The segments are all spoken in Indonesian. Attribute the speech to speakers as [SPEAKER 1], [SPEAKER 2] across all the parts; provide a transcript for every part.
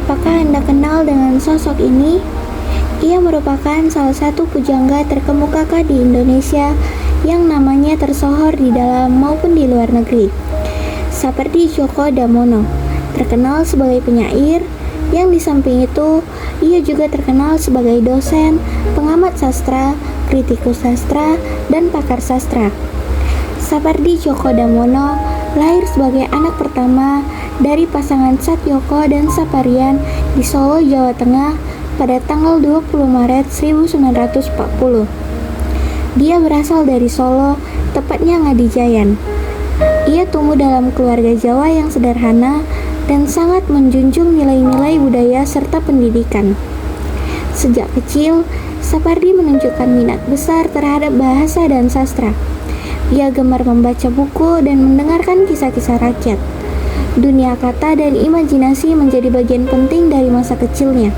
[SPEAKER 1] Apakah Anda kenal dengan sosok ini? Ia merupakan salah satu pujangga terkemuka di Indonesia yang namanya tersohor di dalam maupun di luar negeri. Sapardi Djoko Damono, terkenal sebagai penyair, yang di samping itu ia juga terkenal sebagai dosen, pengamat sastra, kritikus sastra, dan pakar sastra. Sapardi Djoko Damono lahir sebagai anak pertama dari pasangan Satyoko dan Saparian di Solo, Jawa Tengah pada tanggal 20 Maret 1940. Dia berasal dari Solo, tepatnya Ngadijayan. Ia tumbuh dalam keluarga Jawa yang sederhana dan sangat menjunjung nilai-nilai budaya serta pendidikan. Sejak kecil, Sapardi menunjukkan minat besar terhadap bahasa dan sastra. Ia gemar membaca buku dan mendengarkan kisah-kisah rakyat. Dunia kata dan imajinasi menjadi bagian penting dari masa kecilnya.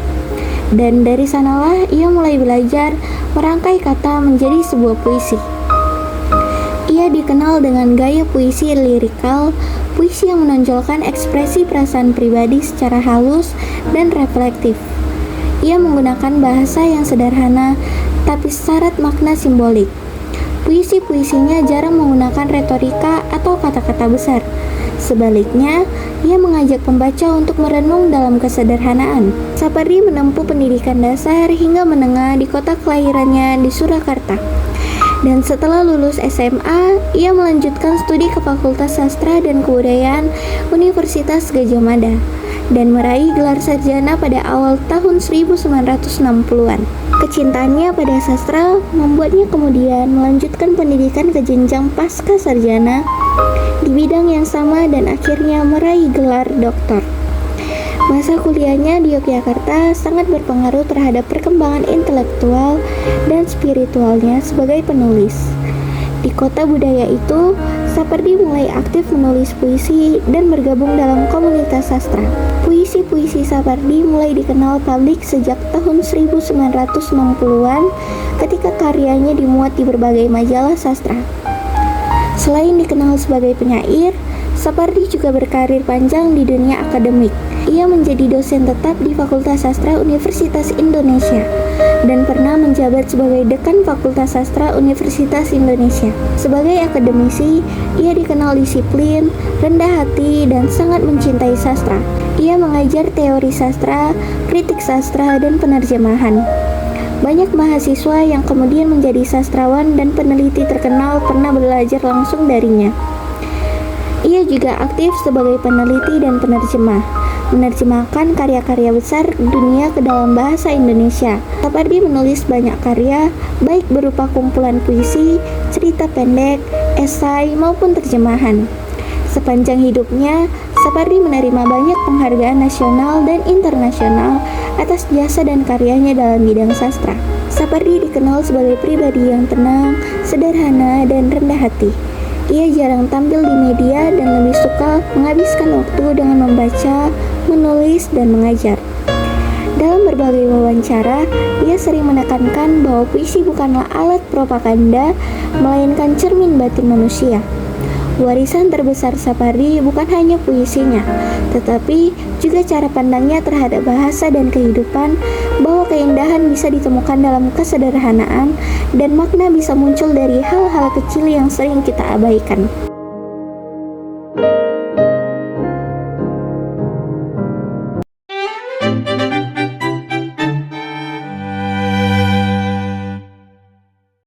[SPEAKER 1] Dan dari sanalah ia mulai belajar merangkai kata menjadi sebuah puisi. Ia dikenal dengan gaya puisi lirikal, puisi yang menonjolkan ekspresi perasaan pribadi secara halus dan reflektif. Ia menggunakan bahasa yang sederhana tapi syarat makna simbolik. Puisi-puisinya jarang menggunakan retorika atau kata-kata besar. Sebaliknya, ia mengajak pembaca untuk merenung dalam kesederhanaan. Sapardi menempuh pendidikan dasar hingga menengah di kota kelahirannya di Surakarta. Dan setelah lulus SMA, ia melanjutkan studi ke Fakultas Sastra dan Kebudayaan Universitas Gadjah Mada dan meraih gelar sarjana pada awal tahun 1960-an. Kecintaannya pada sastra membuatnya kemudian melanjutkan pendidikan ke jenjang pasca sarjana di bidang yang sama dan akhirnya meraih gelar doktor. Masa kuliahnya di Yogyakarta sangat berpengaruh terhadap perkembangan intelektual dan spiritualnya sebagai penulis. Di kota budaya itu, Sapardi mulai aktif menulis puisi dan bergabung dalam komunitas sastra. Puisi-puisi Sapardi mulai dikenal publik sejak tahun 1960-an ketika karyanya dimuat di berbagai majalah sastra. Selain dikenal sebagai penyair, Sapardi juga berkarir panjang di dunia akademik. Ia menjadi dosen tetap di Fakultas Sastra Universitas Indonesia dan pernah menjabat sebagai dekan Fakultas Sastra Universitas Indonesia. Sebagai akademisi, ia dikenal disiplin, rendah hati, dan sangat mencintai sastra. Ia mengajar teori sastra, kritik sastra, dan penerjemahan. Banyak mahasiswa yang kemudian menjadi sastrawan dan peneliti terkenal pernah belajar langsung darinya. Ia juga aktif sebagai peneliti dan penerjemah, menerjemahkan karya-karya besar dunia ke dalam bahasa Indonesia. Sapardi menulis banyak karya, baik berupa kumpulan puisi, cerita pendek, esai, maupun terjemahan. Sepanjang hidupnya, Sapardi menerima banyak penghargaan nasional dan internasional atas jasa dan karyanya dalam bidang sastra. Sapardi dikenal sebagai pribadi yang tenang, sederhana, dan rendah hati. Ia jarang tampil di media dan lebih suka menghabiskan waktu dengan membaca, menulis, dan mengajar. Dalam berbagai wawancara, ia sering menekankan bahwa puisi bukanlah alat propaganda, melainkan cermin batin manusia. Warisan terbesar Sapardi bukan hanya puisinya, tetapi juga cara pandangnya terhadap bahasa dan kehidupan, bahwa keindahan bisa ditemukan dalam kesederhanaan dan makna bisa muncul dari hal-hal kecil yang sering kita abaikan.